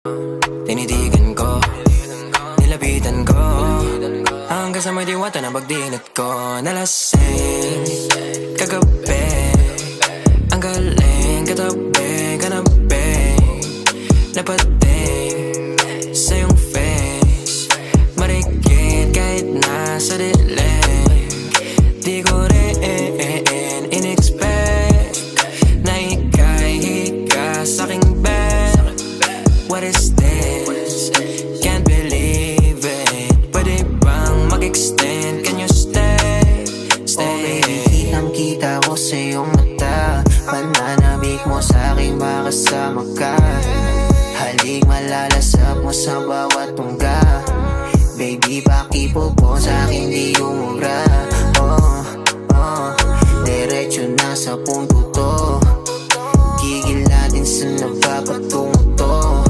Tinitigan ko, nilapitan ko, hanggang sa may diwata na pagdinat ko. Nalasing kagabi, ang galing katabi, kanabi, napating sa iyong face, marikit kahit nasa dilim. Di ko rin in-expect na ika'y hika sa'king bed. What is this? Can't believe it. Pwede bang mag-extend? Can you stay? Stay. Okay, kitang-kita ko sa iyong mata, pananabik mo sa'king makasama ka. Halik malalasap mo sa bawat tungga. Baby, pakipo po sa'kin di umubra. Diretso na sa punto to.